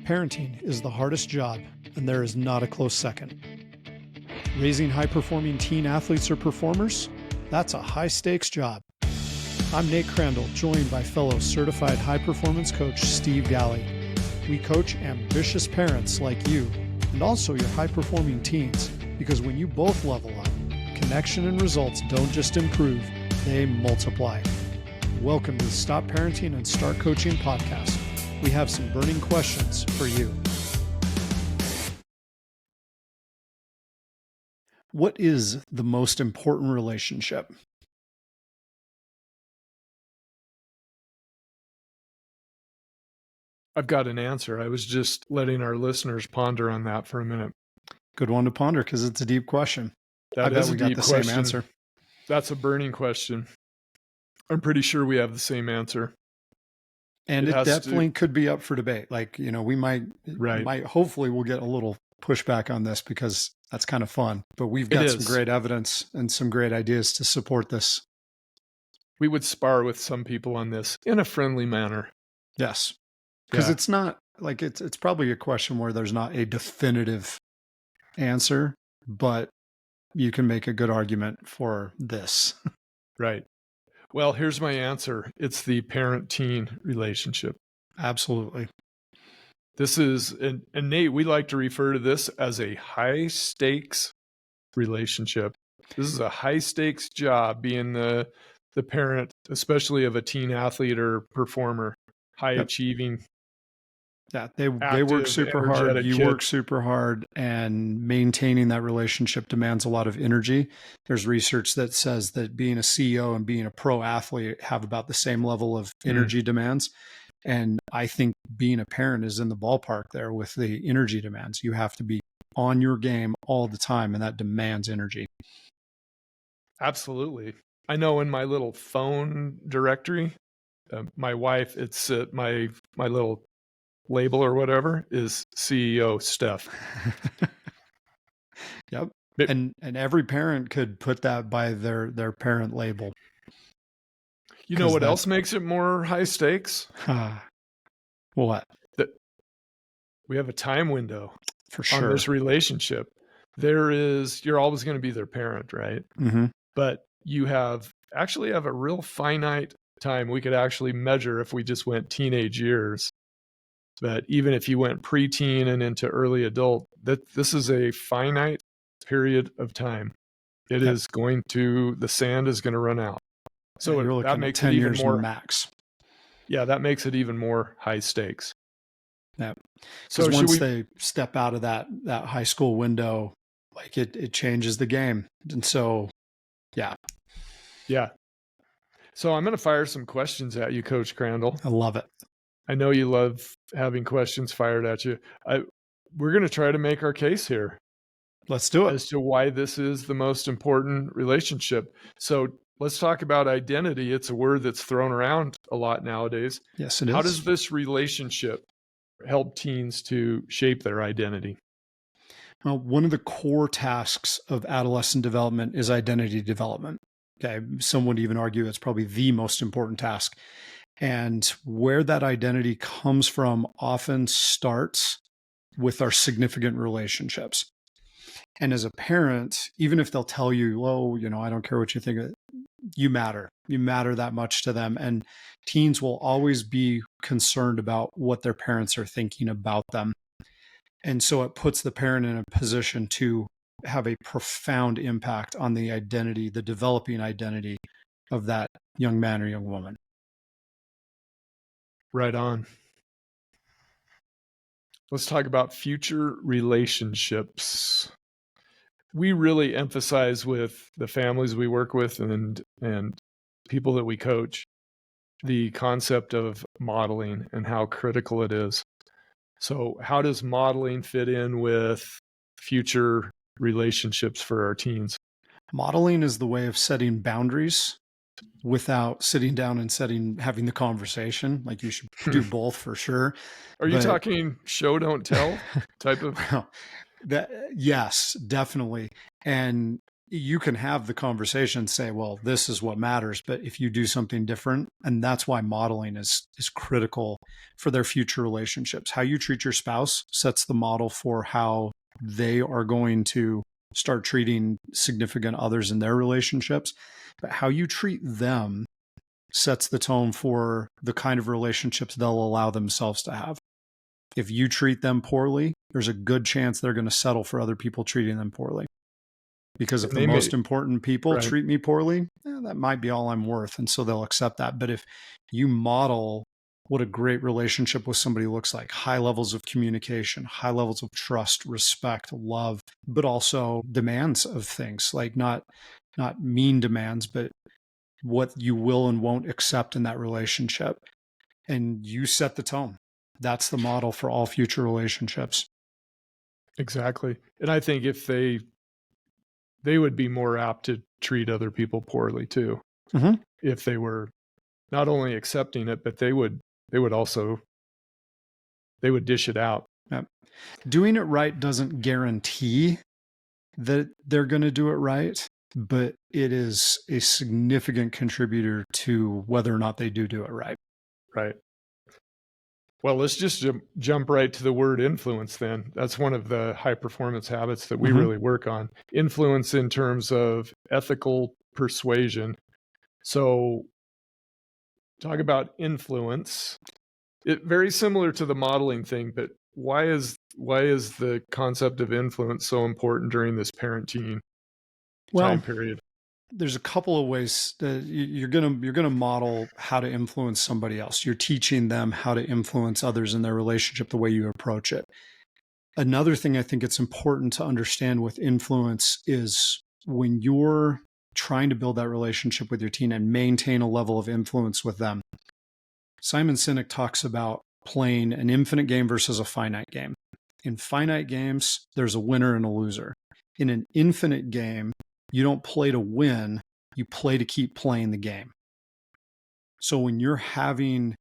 Parenting is the hardest job, and there is not a close second. Raising high-performing teen athletes or performers? That's a high-stakes job. I'm Nate Crandall, joined by fellow certified high-performance coach Steve Galley. We coach ambitious parents like you, and also your high-performing teens, because when you both level up, connection and results don't just improve, they multiply. Welcome to the Stop Parenting and Start Coaching podcast. We have some burning questions for you. What is the most important relationship? I've got an answer. I was just letting our listeners ponder on that for a minute. Good one to ponder because it's a deep question. That I is bet a we got deep the question. same answer. That's a burning question. I'm pretty sure we have the same answer. And it definitely could be up for debate. Like, we might hopefully we'll get a little pushback on this because that's kind of fun, but we've got some great evidence and some great ideas to support this. We would spar with some people on this in a friendly manner. Yes. Because it's not like it's probably a question where there's not a definitive answer, but you can make a good argument for this. Right. Well, here's my answer. It's the parent-teen relationship. Absolutely. This is, and Nate, we like to refer to this as a high-stakes relationship. This is a high-stakes job, being the parent, especially of a teen athlete or performer, high-achieving. Yeah, they work super hard, you work super hard, and maintaining that relationship demands a lot of energy. There's research that says that being a CEO and being a pro athlete have about the same level of energy demands. And I think being a parent is in the ballpark there with the energy demands. You have to be on your game all the time, and that demands energy. Absolutely. I know in my little phone directory, my wife, it's my little label or whatever is CEO Steph. Yep. And every parent could put that by their parent label. You know what else makes it more high stakes? What? That we have a time window for sure on this relationship. You're always going to be their parent, right? Mm-hmm. But you actually have a real finite time. We could actually measure if we just went teenage years. But even if you went preteen and into early adult, this is a finite period of time. The sand is going to run out. So that makes 10 it even years more max. Yeah, that makes it even more high stakes. Yeah. So once they step out of that high school window, like it changes the game. And so, yeah. Yeah. So I'm going to fire some questions at you, Coach Crandall. I love it. I know you love having questions fired at you. We're going to try to make our case here. Let's do it. As to why this is the most important relationship. So let's talk about identity. It's a word that's thrown around a lot nowadays. Yes, it is. How does this relationship help teens to shape their identity? Well, one of the core tasks of adolescent development is identity development. Okay. Some would even argue it's probably the most important task. And where that identity comes from often starts with our significant relationships. And as a parent, even if they'll tell you, I don't care what you think, you matter. You matter that much to them. And teens will always be concerned about what their parents are thinking about them. And so it puts the parent in a position to have a profound impact on the identity, the developing identity of that young man or young woman. Right on. Let's talk about future relationships. We really emphasize with the families we work with and people that we coach the concept of modeling and how critical it is. So how does modeling fit in with future relationships for our teens? Modeling is the way of setting boundaries without sitting down and having the conversation. Like you should do both for sure. Are you talking show, don't tell type of? Yes, definitely. And you can have the conversation, say, well, this is what matters. But if you do something different, and that's why modeling is critical for their future relationships. How you treat your spouse sets the model for how they are going to start treating significant others in their relationships. But how you treat them sets the tone for the kind of relationships they'll allow themselves to have. If you treat them poorly, there's a good chance they're going to settle for other people treating them poorly. Because if And the they may, most important people right. treat me poorly, that might be all I'm worth. And so they'll accept that. But if you model what a great relationship with somebody looks like, high levels of communication, high levels of trust, respect, love, but also demands of things, like not mean demands, but what you will and won't accept in that relationship. And you set the tone. That's the model for all future relationships. Exactly. And I think if they would be more apt to treat other people poorly too, if they were not only accepting it, but they would also, they would dish it out. Yep. Doing it right doesn't guarantee that they're going to do it right, but it is a significant contributor to whether or not they do it right. Right. Well, let's just jump right to the word influence then. That's one of the high performance habits that we really work on. Influence in terms of ethical persuasion. So talk about influence. It very similar to the modeling thing, but why is the concept of influence so important during this parent-teen time period? There's a couple of ways that you're gonna model how to influence somebody else. You're teaching them how to influence others in their relationship the way you approach it. Another thing I think it's important to understand with influence is when you're trying to build that relationship with your teen and maintain a level of influence with them. Simon Sinek talks about playing an infinite game versus a finite game. In finite games, there's a winner and a loser. In an infinite game, you don't play to win, you play to keep playing the game. So when you're having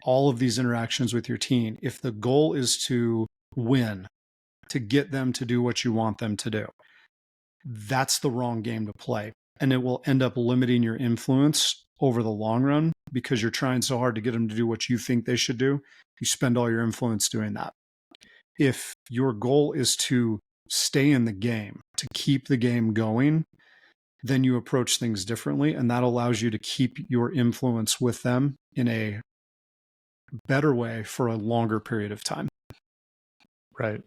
all of these interactions with your teen, if the goal is to win, to get them to do what you want them to do, that's the wrong game to play. And it will end up limiting your influence over the long run because you're trying so hard to get them to do what you think they should do. You spend all your influence doing that. If your goal is to stay in the game, to keep the game going, then you approach things differently. And that allows you to keep your influence with them in a better way for a longer period of time. Right.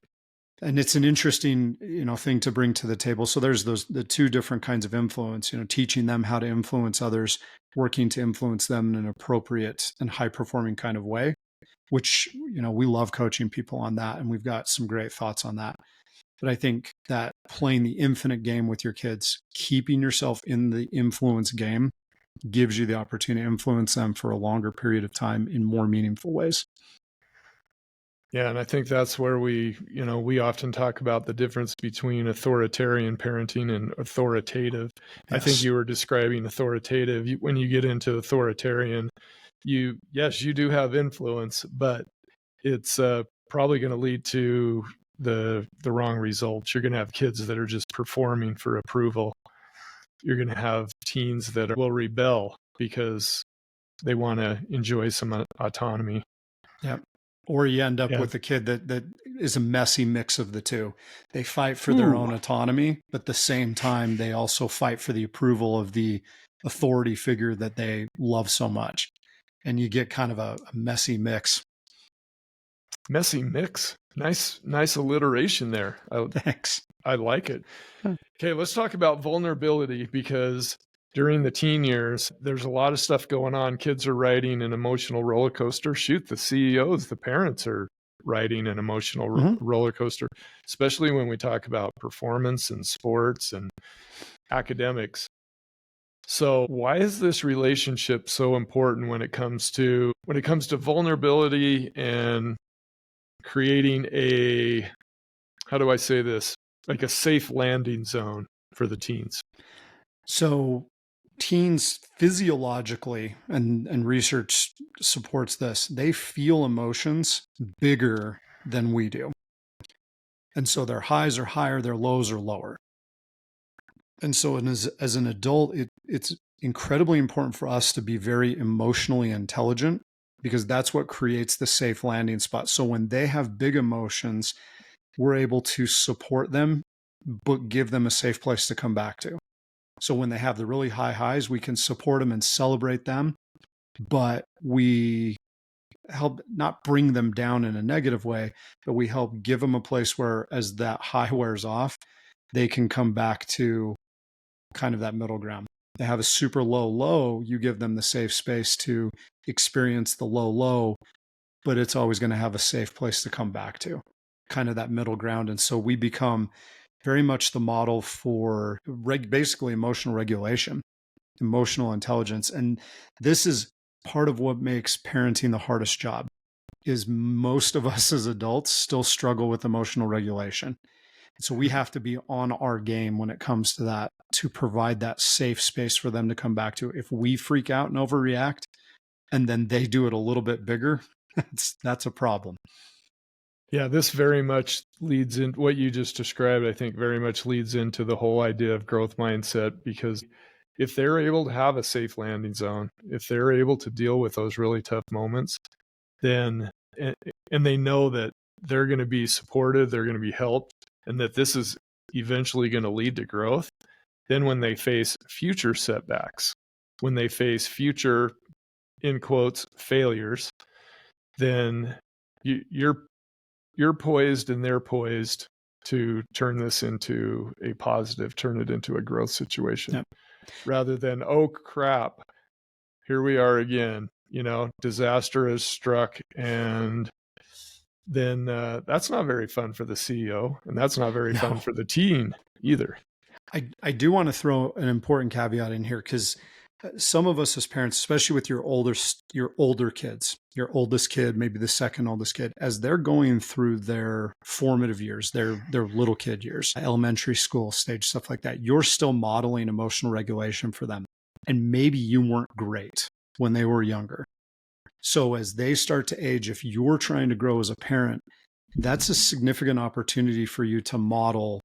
And it's an interesting, thing to bring to the table. So there's the two different kinds of influence, teaching them how to influence others, working to influence them in an appropriate and high performing kind of way, which, we love coaching people on that. And we've got some great thoughts on that. But I think that playing the infinite game with your kids, keeping yourself in the influence game, gives you the opportunity to influence them for a longer period of time in more meaningful ways. Yeah, and I think that's where we often talk about the difference between authoritarian parenting and authoritative. Yes. I think you were describing authoritative. When you get into authoritarian, you do have influence, but it's probably going to lead to the wrong results. You're going to have kids that are just performing for approval. You're going to have teens that will rebel because they want to enjoy some autonomy. Yeah. Or you end up with a kid that is a messy mix of the two. They fight for their own autonomy, but at the same time, they also fight for the approval of the authority figure that they love so much. And you get kind of a messy mix. Messy mix. Nice alliteration there. Thanks. I like it. Okay, let's talk about vulnerability, because during the teen years, there's a lot of stuff going on. Kids are riding an emotional roller coaster. Shoot, the CEOs, the parents are riding an emotional roller coaster, especially when we talk about performance and sports and academics. So why is this relationship so important when it comes to vulnerability and creating how do I say this? Like a safe landing zone for the teens? So teens physiologically, and research supports this, they feel emotions bigger than we do. And so their highs are higher, their lows are lower. And so as an adult, it's incredibly important for us to be very emotionally intelligent, because that's what creates the safe landing spot. So when they have big emotions, we're able to support them, but give them a safe place to come back to. So when they have the really high highs, we can support them and celebrate them, but we help not bring them down in a negative way, but we help give them a place where, as that high wears off, they can come back to kind of that middle ground. They have a super low, you give them the safe space to experience the low, but it's always going to have a safe place to come back to, kind of that middle ground. And so we become very much the model for basically emotional regulation, emotional intelligence. And this is part of what makes parenting the hardest job, is most of us as adults still struggle with emotional regulation. So we have to be on our game when it comes to that, to provide that safe space for them to come back to. If we freak out and overreact, and then they do it a little bit bigger, that's a problem. Yeah, this very much leads in what you just described. I think very much leads into the whole idea of growth mindset, because if they're able to have a safe landing zone, if they're able to deal with those really tough moments, then, and they know that they're going to be supported, they're going to be helped, and that this is eventually going to lead to growth, then when they face future setbacks, when they face future, in quotes, failures, then you're poised and they're poised to turn this into a positive, turn it into a growth situation. Yep. Rather than, oh crap, here we are again, disaster has struck, and then that's not very fun for the CEO, and that's not very fun for the teen either. I do want to throw an important caveat in here, because some of us as parents, especially with your older kids, your oldest kid, maybe the second oldest kid, as they're going through their formative years, their little kid years, elementary school stage, stuff like that, you're still modeling emotional regulation for them. And maybe you weren't great when they were younger. So as they start to age, if you're trying to grow as a parent, that's a significant opportunity for you to model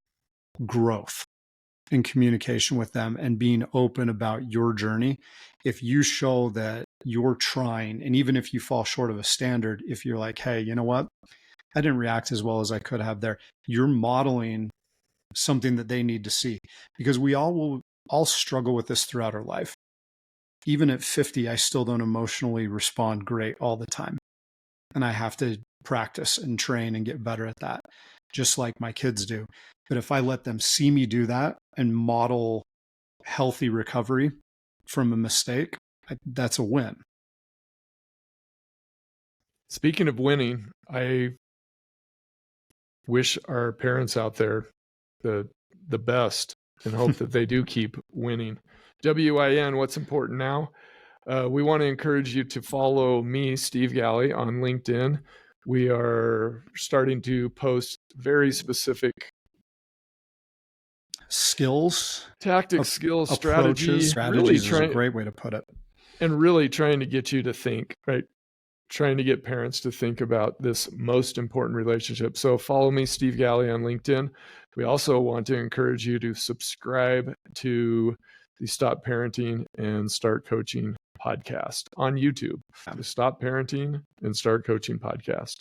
growth in communication with them and being open about your journey. If you show that you're trying, and even if you fall short of a standard, if you're like, hey, you know what, I didn't react as well as I could have there, you're modeling something that they need to see. Because we all struggle with this throughout our life. Even at 50, I still don't emotionally respond great all the time. And I have to practice and train and get better at that, just like my kids do. But if I let them see me do that and model healthy recovery from a mistake, that's a win. Speaking of winning, I wish our parents out there the best, and hope that they do keep winning. WIN, what's important now? We want to encourage you to follow me, Steve Galley, on LinkedIn. We are starting to post very specific skills, tactics, skills, strategies really is a great way to put it. And really trying to get you to think, right? Trying to get parents to think about this most important relationship. So follow me, Steve Galley, on LinkedIn. We also want to encourage you to subscribe to the Stop Parenting and Start Coaching podcast on YouTube. The Stop Parenting and Start Coaching podcast.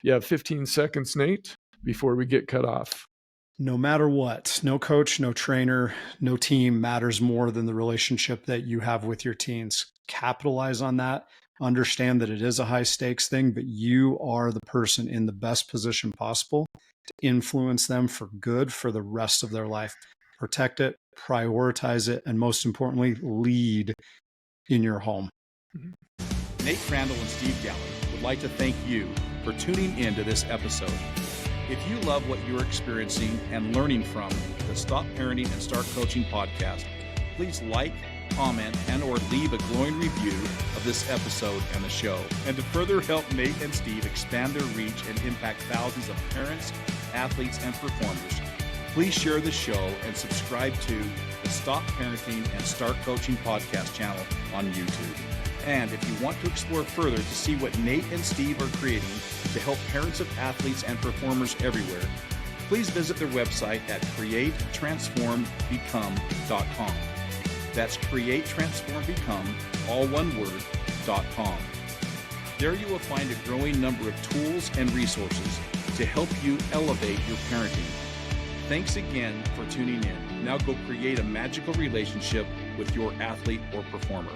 You have 15 seconds, Nate, before we get cut off. No matter what, no coach, no trainer, no team matters more than the relationship that you have with your teens. Capitalize on that. Understand that it is a high stakes thing, but you are the person in the best position possible to influence them for good for the rest of their life. Protect it, prioritize it, and most importantly, lead in your home. Nate Crandall and Steve Galley would like to thank you for tuning in to this episode. If you love what you're experiencing and learning from the Stop Parenting and Start Coaching podcast, please like, comment, and or leave a glowing review of this episode and the show. And to further help Nate and Steve expand their reach and impact thousands of parents, athletes, and performers, please share the show and subscribe to the Stop Parenting and Start Coaching podcast channel on YouTube. And if you want to explore further to see what Nate and Steve are creating to help parents of athletes and performers everywhere, please visit their website at createtransformbecome.com. That's createtransformbecome, all one word, .com. There you will find a growing number of tools and resources to help you elevate your parenting. Thanks again for tuning in. Now go create a magical relationship with your athlete or performer.